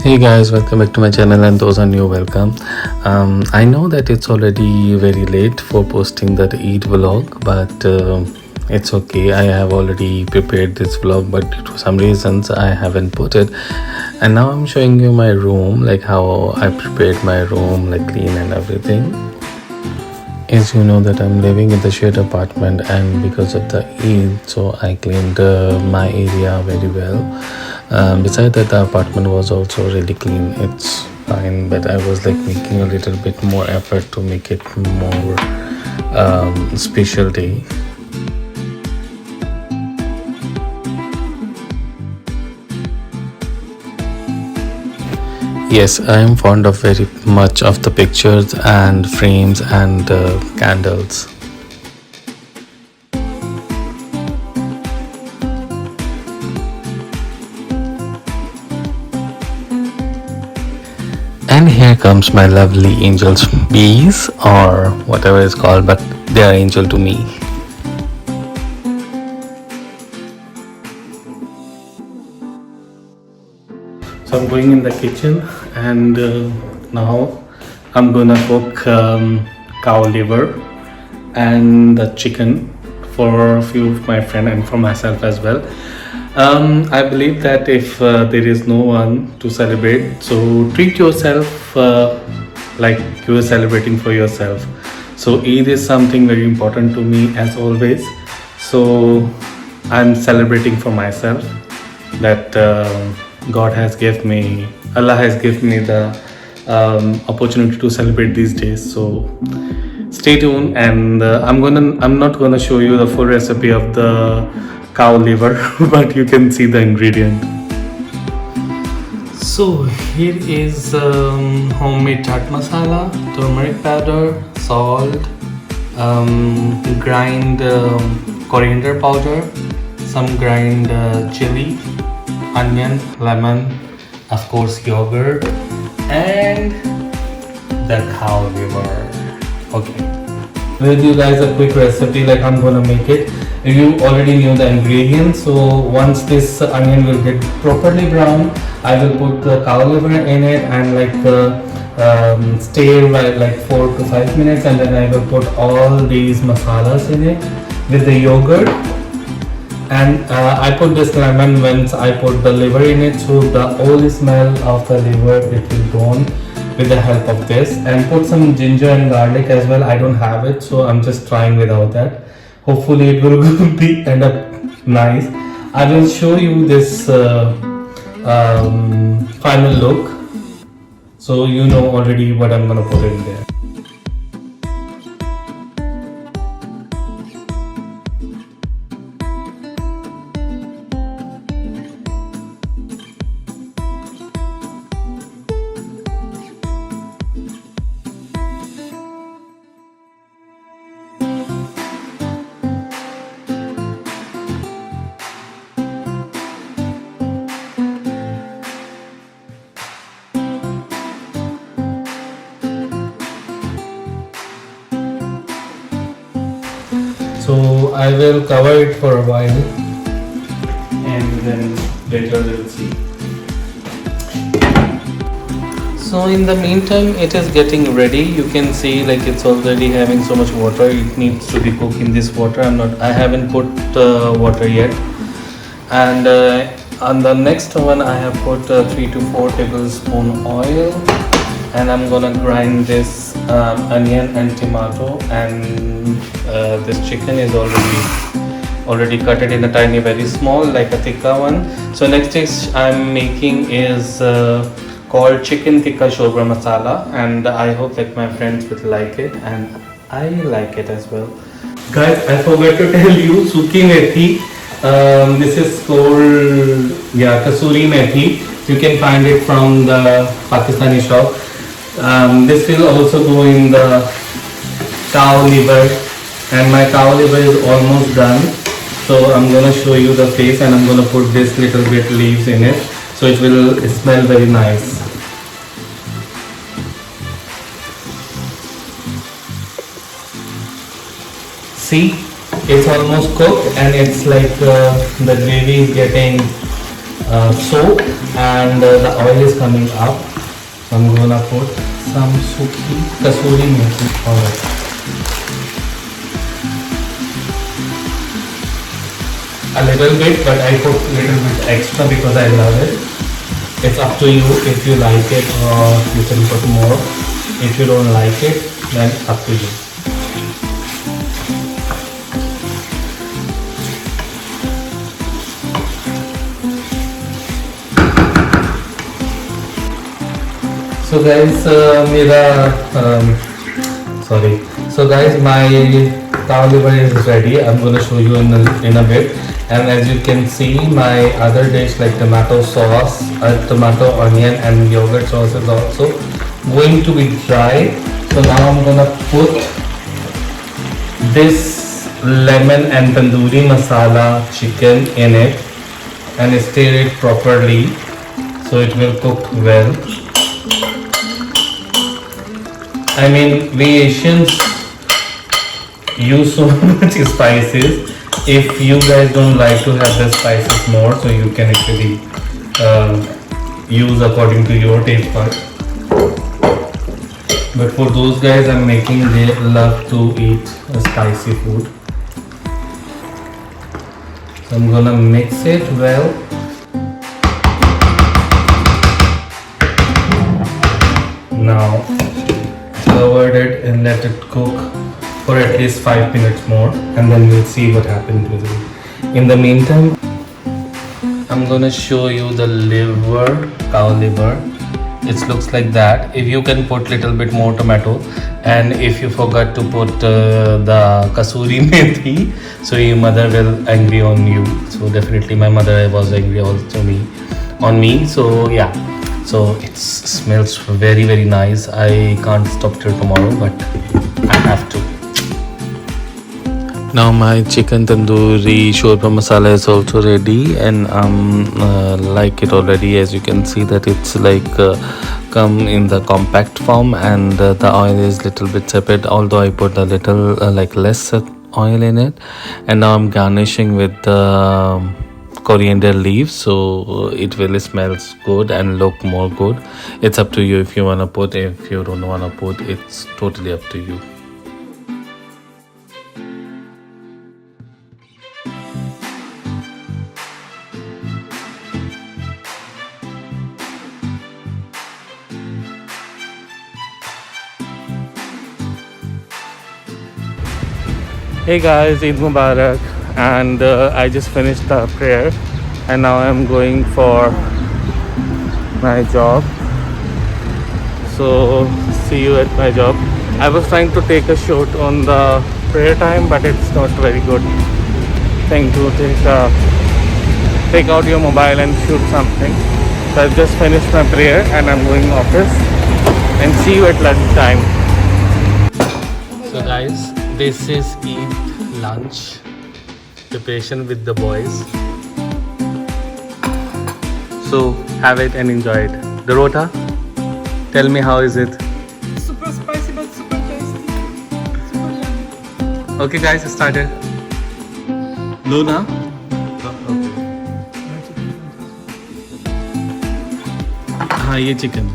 Hey guys, welcome back to my channel, and those are new, welcome. I know that it's already very late for posting that Eid vlog, but it's okay. I have already prepared this vlog, but due to some reasons I haven't put it. And now I'm showing you my room, like how I prepared my room, like clean and everything. As you know that I'm living in the shared apartment, and because of the Eid, so I cleaned my area very well. Besides that, the apartment was also really clean. It's fine, but I was like making a little bit more effort to make it more special day. Yes, I am fond of very much of the pictures and frames and candles. And here comes my lovely angels, bees or whatever it's called, but they are angel to me. So I'm going in the kitchen, and now I'm gonna cook cow liver and the chicken for a few of my friends and for myself as well. I believe that if there is no one to celebrate, so treat yourself like you are celebrating for yourself. So Eid is something very important to me as always. So I'm celebrating for myself that God has given me, Allah has given me the opportunity to celebrate these days. So stay tuned, and I'm not gonna show you the full recipe of the cow liver, but you can see the ingredient. So here is homemade chaat masala, turmeric powder, salt, grind coriander powder, some grind chili, onion, lemon, of course yogurt, and the cow liver. Okay, we'll give you guys a quick recipe like I'm gonna make it. You already knew the ingredients, so once this onion will get properly brown, I will put the cow liver in it and stir like 4 to 5 minutes, and then I will put all these masalas in it with the yogurt. And I put this lemon once I put the liver in it, so the old smell of the liver it will gone with the help of this. And put some ginger and garlic as well. I don't have it, so I'm just trying without that. Hopefully it will end up nice. I will show you this final look, so you know already what I'm gonna put in there. So I will cover it for a while, and then later we'll see. So in the meantime, it is getting ready. You can see like it's already having so much water. It needs to be cooked in this water. I haven't put water yet. And on the next one, I have put 3 to 4 tablespoon oil, and I'm gonna grind this onion and tomato, and this chicken is already cut it in a tiny, very small, like a tikka one. So next dish I'm making is called chicken tikka shorba masala, and I hope that my friends will like it, and I like it as well. Guys, I forgot to tell you, suki methi. This is called kasuri methi. You can find it from the Pakistani shop. This will also go in the cow liver, and my cow liver is almost done. So I'm gonna show you the face, and I'm gonna put this little bit leaves in it, so it will smell very nice. See, it's almost cooked, and it's like the gravy is getting soap, and the oil is coming up. I'm gonna put some suki kasuri methi. Alright. A little bit, but I put a little bit extra because I love it. It's up to you if you like it, or you can put more. If you don't like it, then up to you. So guys, So guys, my cow liver is ready. I'm going to show you in a bit. And as you can see, my other dish like tomato sauce, tomato, onion and yogurt sauce is also going to be dry. So now I'm going to put this lemon and tandoori masala chicken in it and stir it properly so it will cook well. I mean, we Asians use so much spices. If you guys don't like to have the spices more, so you can actually use according to your taste buds. But for those guys I'm making, they love to eat spicy food. So I'm gonna mix it well. Now covered it and let it cook for at least 5 minutes more, and then we'll see what happens with it. In the meantime, I'm gonna show you the liver, cow liver. It looks like that. If you can put little bit more tomato, and if you forgot to put the kasuri methi, so your mother will angry on you. So definitely my mother was angry also on me. So yeah. So it smells very nice. I can't stop till tomorrow, but I have to. Now my chicken tandoori shorba masala is also ready, and like it already. As you can see that it's like come in the compact form, and the oil is little bit separate. Although I put a little like less oil in it, and now I'm garnishing with coriander leaves, so it really smells good and look more good. It's up to you if you wanna put. If you don't wanna put, it's totally up to you. Hey guys, Eid Mubarak, and I just finished the prayer and now I'm going for my job. So see you at my job. I was trying to take a shot on the prayer time, but it's not very good thing to take out your mobile and shoot something. So I've just finished my prayer and I'm going office, and see you at lunch time. So guys, this is Eid lunch preparation with the boys. So have it and enjoy it. Dorota, tell me, how is it? Super spicy but super tasty. Super yummy. Okay guys, started. Luna? हाँ ये chicken.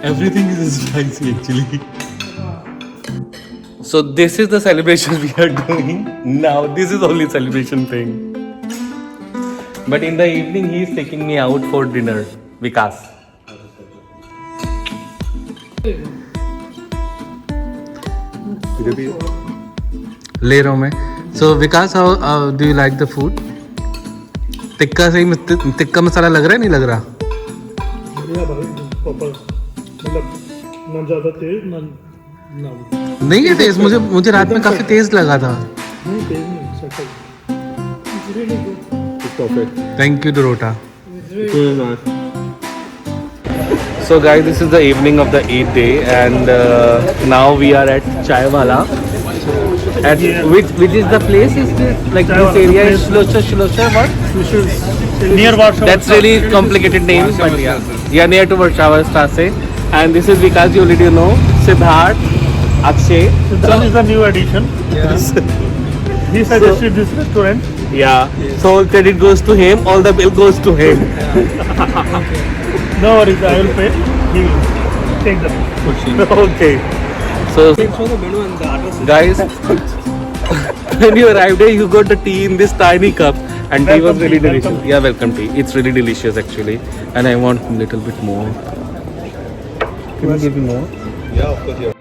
Everything is spicy actually. So this is the celebration we are doing now. This is only celebration thing. But in the evening he is taking me out for dinner. Vikas. ले रहा हूँ मैं. So Vikas, how do you like the food? Tikka सही में टिक्का मसाला लग रहा है, नहीं लग रहा? बढ़िया भाई, प्रॉपर, मतलब ना ज़्यादा तेज ना नहीं है तेज. मुझे रात में काफी तेज लगा था. नहीं तेज नहीं, subtle. It's really good. It's perfect. Thank you, Dorota. It's really nice. So guys, this is the evening of the Eid day, and now we are at Chai Wala. At which is the place? Is this like this area is Shilosha what? Near Warsaw. That's really complicated name, but yeah, near to Warsaw Straße. And this is Vikas, you already know. Siddharth, Akshay. That is a new addition. He suggested this restaurant. Yeah. So all credit goes to him, all the bill goes to him. No worries, I will pay. He will take the bill. Okay. So guys, when you arrived here, you got the tea in this tiny cup, and tea was Welcome really tea, welcome delicious. tea. Yeah, welcome tea. It's really delicious actually, and I want a little bit more. Can you give me more?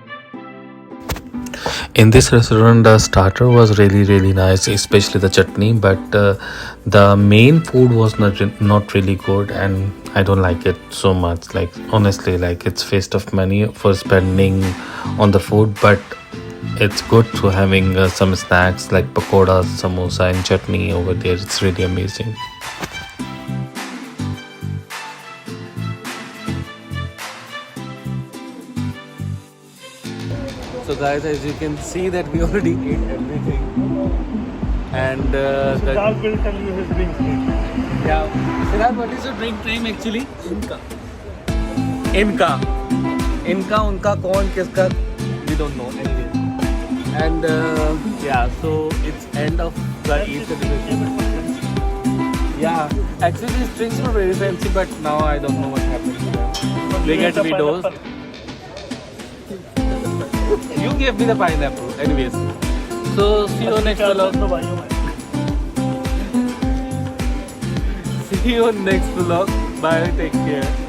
In this restaurant, the starter was really nice, especially the chutney. But the main food was not really good, and I don't like it so much. Like honestly, like it's waste of money for spending on the food. But it's good to having some snacks like pakoras, samosa, and chutney over there. It's really amazing. So guys, as you can see that we already ate everything, and Siddharth will tell you his drink name. yeah. Siddharth, what is your drink name actually? Inca. Inca, unka, kaun, kiska, we don't know anyway. And yeah, so it's end of the Eid celebration. Yeah, actually these drinks were very fancy, but now I don't know what happened to them. They get widows. You gave me the pineapple. Anyways, so see you next vlog. See you next vlog. Bye. Take care.